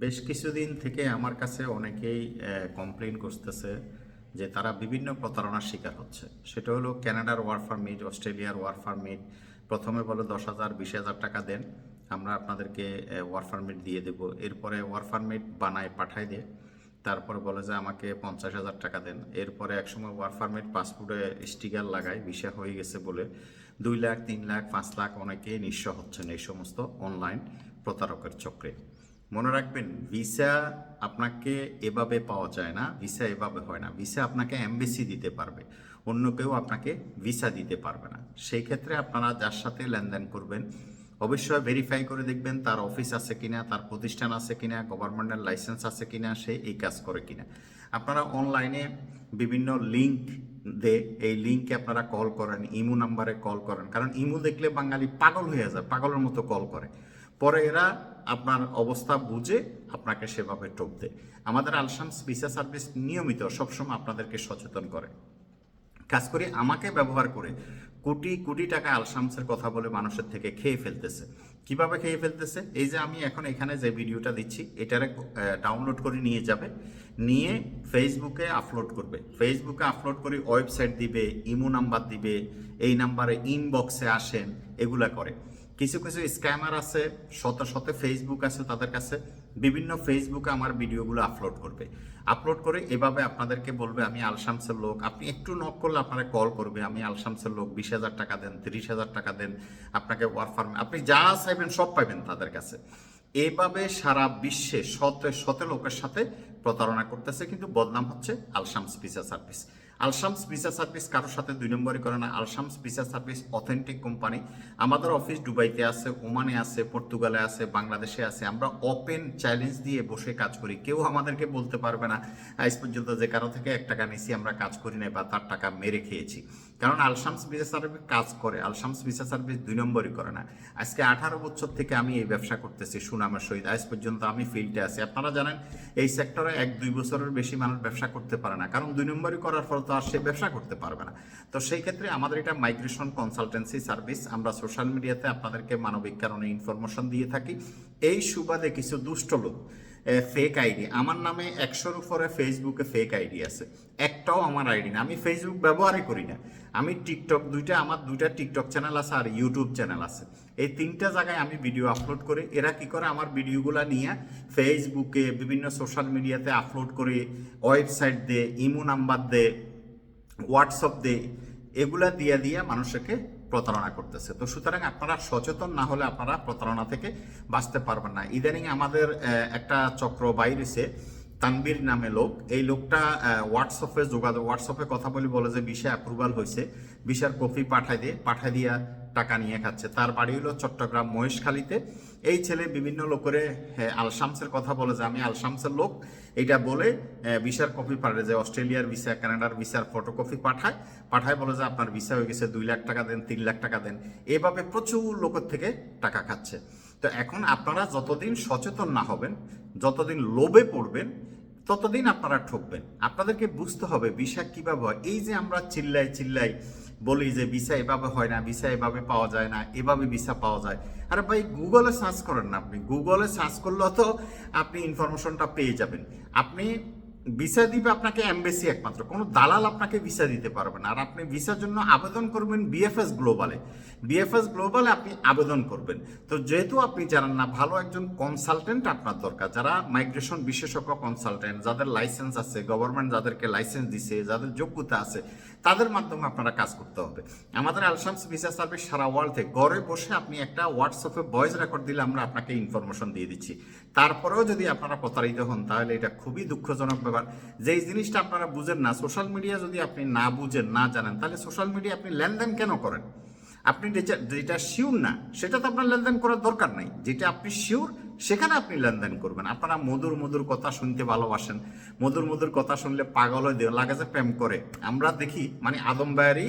বেশ কিছুদিন থেকে আমার কাছে অনেকেই কমপ্লেইন করতেছে যে তারা বিভিন্ন প্রতারণার শিকার হচ্ছে। সেটা হলো কানাডার ওয়ার্ক পারমিট, অস্ট্রেলিয়ার ওয়ার্ক পারমিট। প্রথমে বলে 10,000 20,000 টাকা দেন, আমরা আপনাদেরকে ওয়ার্ক পারমিট দিয়ে দেব। এরপরে ওয়ার্ক পারমিট বানায় পাঠায় দেয়, তারপরে বলে যে আমাকে 50,000 টাকা দেন। এরপরে একসময় ওয়ার্ক পারমিট পাসপোর্টে স্টিকার লাগায় ভিসা হয়ে গেছে বলে 2 লাখ 3 লাখ 5 লাখ অনেকেই নিঃস্ব হচ্ছেন এই সমস্ত অনলাইন প্রতারকের চক্রে। মনে রাখবেন, ভিসা আপনাকে এভাবে পাওয়া যায় না, ভিসা এভাবে হয় না। ভিসা আপনাকে এমবেসি দিতে পারবে, অন্য কেউ আপনাকে ভিসা দিতে পারবে না। সেই ক্ষেত্রে আপনারা যার সাথে লেনদেন করবেন অবশ্যই ভেরিফাই করে দেখবেন তার অফিস আছে কিনা, তার প্রতিষ্ঠান আছে কিনা, গভর্নমেন্টের লাইসেন্স আছে কিনা, সে এই কাজ করে কিনা। আপনারা অনলাইনে বিভিন্ন লিঙ্ক এই লিঙ্কে আপনারা কল করেন, ইমো নাম্বারে কল করেন, কারণ ইমো দেখলে বাঙালি পাগল হয়ে যায়, পাগলের মতো কল করে। পরে এরা আপনার অবস্থা বুঝে আপনাকে সেভাবে টোপ দেয়। আমাদের আলশামস ভিসা সার্ভিস নিয়মিত সবসময় আপনাদেরকে সচেতন করে। কাজ করে আমাকে ব্যবহার করে কোটি কোটি টাকা আলশামসের কথা বলে মানুষের থেকে খেয়ে ফেলতেছে। কিভাবে খেয়ে ফেলতেছে? এই যে আমি এখন এখানে যে ভিডিওটা দিচ্ছি এটারে ডাউনলোড করে নিয়ে যাবে, নিয়ে ফেসবুকে আপলোড করবে। ফেসবুকে আপলোড করে ওয়েবসাইট দিবে, ইমো নাম্বার দিবে, এই নাম্বারে ইনবক্সে আসেন, এগুলা করে। কিছু কিছু স্ক্যামার আছে, শত শত ফেসবুক আছে তাদের কাছে, বিভিন্ন ফেসবুকে আমার ভিডিওগুলো আপলোড করবে। আপলোড করে এভাবে আপনাদেরকে বলবে আমি আলশামসের লোক। আপনি একটু নক করলে আপনারা কল করবে, আমি আলশামসের লোক, 20,000 টাকা দেন, 30,000 টাকা দেন, আপনাকে ওয়ার্ক ফার্ম, আপনি যা চাইবেন সব পাবেন তাদের কাছে। এভাবে সারা বিশ্বে শত শত লোকের সাথে প্রতারণা করতেছে, কিন্তু বদনাম হচ্ছে Al Shams visa service. Al Shams visa service কারোর সাথে দুই নম্বরই করে না। Al Shams visa service authentic company. আমাদের অফিস দুবাইতে আছে, ওমানে আছে, পর্তুগালে আছে, বাংলাদেশে আছে। আমরা ওপেন চ্যালেঞ্জ দিয়ে বসে কাজ করি, কেউ আমাদেরকে বলতে পারবে না আজ পর্যন্ত যে কারো থেকে 1 টাকা নিয়েছি আমরা কাজ করি না বা তার টাকা মেরে খেয়েছি। কারণ আলশামস ভিসা সার্ভিস কাজ করে, আলশামস ভিসা সার্ভিস দুই নম্বরই করে না। আজকে 18 বছর থেকে আমি এই ব্যবসা করতেছি সুনামের সহিত, আজ পর্যন্ত আমি ফিল্ডে আছি। আপনারা জানেন এই সেক্টরে 1-2 বছরের বেশি মানুষ ব্যবসা করতে পারে না, কারণ 2 নম্বরই করার ফলে তো আর সে ব্যবসা করতে পারবে না। তো সেই ক্ষেত্রে আমাদের এটা মাইগ্রেশন কনসালটেন্সি সার্ভিস। আমরা সোশ্যাল মিডিয়াতে আপনাদেরকে মানবিক কারণে ইনফরমেশন দিয়ে থাকি। এই সুবাদে কিছু দুষ্ট লোক ফেক আইডি, আমার নামে 100-র উপরে ফেসবুকে ফেক আইডি আছে, একটাও আমার আইডি না। আমি ফেসবুক ব্যবহারই করি না। আমি টিকটক আমার দুইটা টিকটক চ্যানেল আছে আর ইউটিউব চ্যানেল আছে। এই 3টা জায়গায় আমি ভিডিও আপলোড করি। এরা কি করে, আমার ভিডিওগুলো নিয়ে ফেসবুকে বিভিন্ন সোশ্যাল মিডিয়াতে আপলোড করে, ওয়েবসাইট দে, ইমো নাম্বার দে, হোয়াটসঅ্যাপ দে, এগুলা দিয়ে দিয়ে মানুষকে প্রতারণা করতেছে। তো সুতরাং আপনারা সচেতন না হলে আপনারা প্রতারণা থেকে বাঁচতে পারবেন না। ইদানিং আমাদের একটা চক্র বাইরেছে, তানবীর নামে লোক। এই লোকটা হোয়াটসঅ্যাপে কথা বলে যে ভিসা অ্যাপ্রুভাল হয়েছে, ভিসার কপি পাঠায় দিয়া টাকা নিয়ে খাচ্ছে। তার বাড়ি হলো চট্টগ্রাম মহেশখালীতে। এই ছেলে বিভিন্ন লোকের আলশামসের কথা বলে যে আমি আলশামসের লোক, এইটা বলে ভিসার কপি পাঠায়, যে অস্ট্রেলিয়ার ভিসা, কানাডার ভিসার ফটোকপি পাঠায় বলে যে আপনার ভিসা হয়ে গেছে, 2 লাখ টাকা দেন, 3 লাখ টাকা দেন। এভাবে প্রচুর লোকের থেকে টাকা খাচ্ছে। তো এখন আপনারা যতদিন সচেতন না হবেন, যতদিন লোভে পড়বেন, ততদিন আপনারা ঠকবেন। আপনাদেরকে বুঝতে হবে ভিসা কিভাবে হয়। এই যে আমরা চিল্লাই বলি যে ভিসা এভাবে হয় না, ভিসা এভাবে পাওয়া যায় না, এভাবে ভিসা পাওয়া যায়। আরে ভাই, গুগলে সার্চ করেন না। আপনি গুগলে সার্চ করলেও তো আপনি ইনফরমেশনটা পেয়ে যাবেন। আপনি ভিসা দিবে আপনাকে এমবেসি, একমাত্র কোনো দালাল আপনাকে ভিসা দিতে পারবে না। আর আপনি ভিসার জন্য আবেদন করবেন বিএফএস গ্লোবালে আপনি আবেদন করবেন। তো যেহেতু আপনি জানেন না, ভালো একজন কনসালটেন্ট আপনার দরকার, যারা মাইগ্রেশন বিশেষজ্ঞ কনসালটেন্ট, যাদের লাইসেন্স আছে, গভর্নমেন্ট যাদেরকে লাইসেন্স দিছে, যাদের যোগ্যতা আছে, তাদের মাধ্যমে আপনারা কাজ করতে হবে। আমাদের আলশামস ভিসা সার্ভিস সারা ওয়ার্ল্ড থেকে ঘরে বসে আপনি একটা হোয়াটসঅ্যাপে ভয়েস রেকর্ড দিলে আমরা আপনাকে ইনফরমেশন দিয়ে দিচ্ছি। তারপরেও যদি আপনারা প্রতারিত হন তাহলে এটা খুবই দুঃখজনক ব্যাপার। যেই জিনিসটা আপনারা বুঝেন না, সোশ্যাল মিডিয়া যদি আপনি না বুঝেন, না জানেন, তাহলে সোশ্যাল মিডিয়া আপনি লেনদেন কেন করেন? আপনি যেটা শিওর না সেটা তো আপনার লেনদেন করার দরকার নাই। যেটা আপনি শিওর সেখানে আপনি লেনদেন করবেন। আপনারা মধুর মধুর কথা শুনতে ভালোবাসেন, মধুর মধুর কথা শুনলে পাগল হয়ে লাগে যে প্রেম করে। আমরা দেখি মানে আদম ভাইয়ারি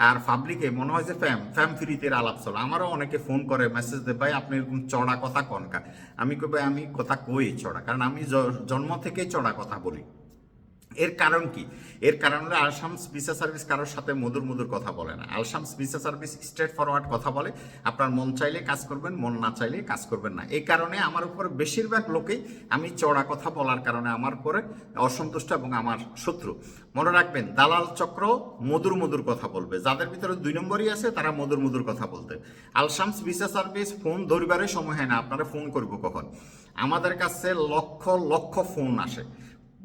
আর পাবলিকে মনে হয় যে ফ্যাম ফ্রিতে আলাপ চলে। আমারও অনেকে ফোন করে, মেসেজ দেয়, ভাই আপনি এরকম চড়া কথা কনকা। আমি কই ভাই, আমি কথা কই চড়া, কারণ আমি জন্ম থেকেই চড়া কথা বলি। এর কারণ কি? এর কারণ হলো আলশামস ভিসা সার্ভিস কারোর সাথে মধুর মধুর কথা বলে না। Al Shams visa service straight forward কথা বলে। আপনার মন চাইলে কাজ করবেন, মন না চাইলে কাজ করবেন না। এই কারণে আমার উপর বেশিরভাগ লোকেই আমি চড়া কথা বলার কারণে আমার উপরে অসন্তুষ্ট এবং আমার শত্রু। মনে রাখবেন, দালাল চক্র মধুর মধুর কথা বলবে। যাদের ভিতরে 2 নম্বরই আছে তারা মধুর মধুর কথা বলতে। আলশামস ভিসা সার্ভিস ফোন ধরিবারই সময় হয় না, আপনারা ফোন করবো কখন? আমাদের কাছে লক্ষ লক্ষ ফোন আসে।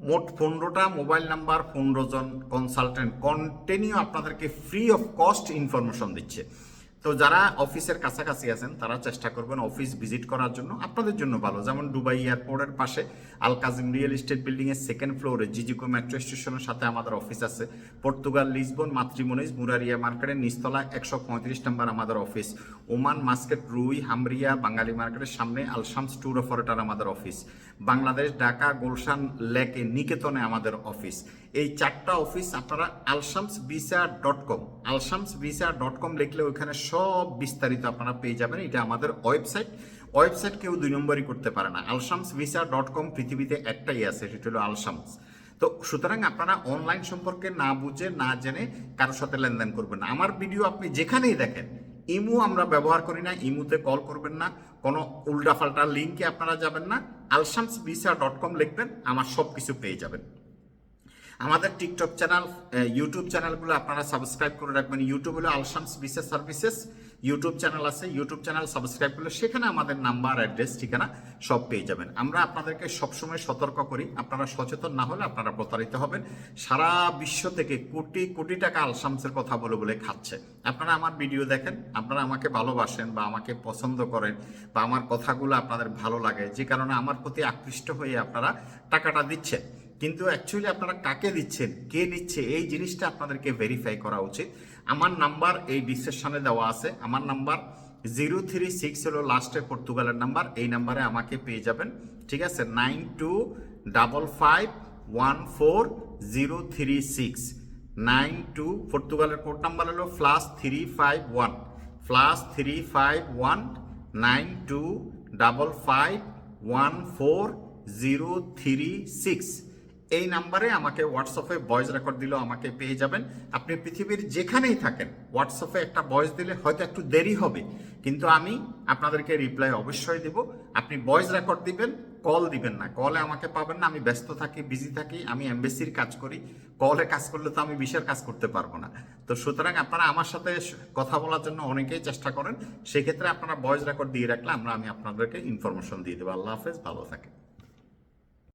মোট 15টা মোবাইল নাম্বার, 15 জন কনসালটেন্ট কন্টিনিউ আপনাদেরকে ফ্রি অফ কস্ট ইনফরমেশন দিচ্ছে। তো যারা অফিসের কাছাকাছি আছেন তারা চেষ্টা করবেন অফিস ভিজিট করার জন্য, আপনাদের জন্য ভালো। যেমন দুবাই এয়ারপোর্টের পাশে আল কাজিম রিয়েল এস্টেট বিল্ডিংয়ের 2nd ফ্লোরে জিজিকো মেট্রো স্টেশনের সাথে আমাদের অফিস আছে। পর্তুগাল লিসবন মাতৃমনিজ মুরারিয়া মার্কেটের নিচতলা 135 নম্বর আমাদের অফিস। ওমান মাস্কেট রুই হামরিয়া বাঙালি মার্কেটের সামনে আলশামস ট্যুর অপারেটর আমাদের অফিস। বাংলাদেশ ঢাকা গুলশান লেকে নিকেতনে আমাদের অফিস। এই 4টা অফিস আপনারা alshamsvisa.com alshamsvisa.com লিখলে ওইখানে সব বিস্তারিত আপনারা পেয়ে যাবেন। এটা আমাদের ওয়েবসাইট কেউ 2 নম্বরই করতে পারে না। alshamsvisa.com পৃথিবীতে একটাই আছে, সেটা হলো আলশামস। তো সুতরাং আপনারা অনলাইন সম্পর্কে না বুঝে না জেনে কারোর সাথে লেনদেন করবেন না। আমার ভিডিও আপনি যেখানেই দেখেন, ইমু আমরা ব্যবহার করি না, ইমুতে কল করবেন না, কোনো উল্টাপাল্টা লিঙ্কে আপনারা যাবেন না। alshamsvisa.com লিখবেন, আমার সব কিছু পেয়ে যাবেন। আমাদের টিকটক চ্যানেল, ইউটিউব চ্যানেলগুলো আপনারা সাবস্ক্রাইব করে রাখবেন। ইউটিউব হলো Al Shams visa services YouTube channel আছে, ইউটিউব চ্যানেল সাবস্ক্রাইব করলে সেখানে আমাদের নাম্বার, অ্যাড্রেস, ঠিকানা সব পেয়ে যাবেন। আমরা আপনাদেরকে সবসময় সতর্ক করি, আপনারা সচেতন না হলে আপনারা প্রতারিত হবেন। সারা বিশ্ব থেকে কোটি কোটি টাকা আলশামসের কথা বলে বলে খাচ্ছে। আপনারা আমার ভিডিও দেখেন, আপনারা আমাকে ভালোবাসেন বা আমাকে পছন্দ করেন বা আমার কথাগুলো আপনাদের ভালো লাগে, যে কারণে আমার প্রতি আকৃষ্ট হয়ে আপনারা টাকাটা দিচ্ছেন। কিন্তু অ্যাকচুয়ালি আপনারা কাকে দিচ্ছেন, কে দিচ্ছে, এই জিনিসটা আপনাদেরকে ভেরিফাই করা উচিত। আমার নাম্বার এই ডিসক্রিপশনে দেওয়া আছে। আমার নাম্বার 036 হলো লাস্টে পর্তুগালের নাম্বার। এই নাম্বারে আমাকে পেয়ে যাবেন, ঠিক আছে? 925514 036 পর্তুগালের কোড নাম্বার হলো +351 925514 এই নাম্বারে আমাকে হোয়াটসঅ্যাপে ভয়েস রেকর্ড দিলেও আমাকে পেয়ে যাবেন। আপনি পৃথিবীর যেখানেই থাকেন হোয়াটসঅ্যাপে একটা ভয়েস দিলে হয়তো একটু দেরি হবে, কিন্তু আমি আপনাদেরকে রিপ্লাই অবশ্যই দেব। আপনি ভয়েস রেকর্ড দিবেন, কল দিবেন না। কলে আমাকে পাবেন না, আমি ব্যস্ত থাকি, বিজি থাকি, আমি এমবেসির কাজ করি। কলে কাজ করলে তো আমি বিশের কাজ করতে পারবো না। তো সুতরাং আপনারা আমার সাথে কথা বলার জন্য অনেকেই চেষ্টা করেন, সেক্ষেত্রে আপনারা ভয়েস রেকর্ড দিয়ে রাখলে আমি আপনাদেরকে ইনফরমেশন দিয়ে দেবো। আল্লাহ হাফেজ, ভালো থাকেন।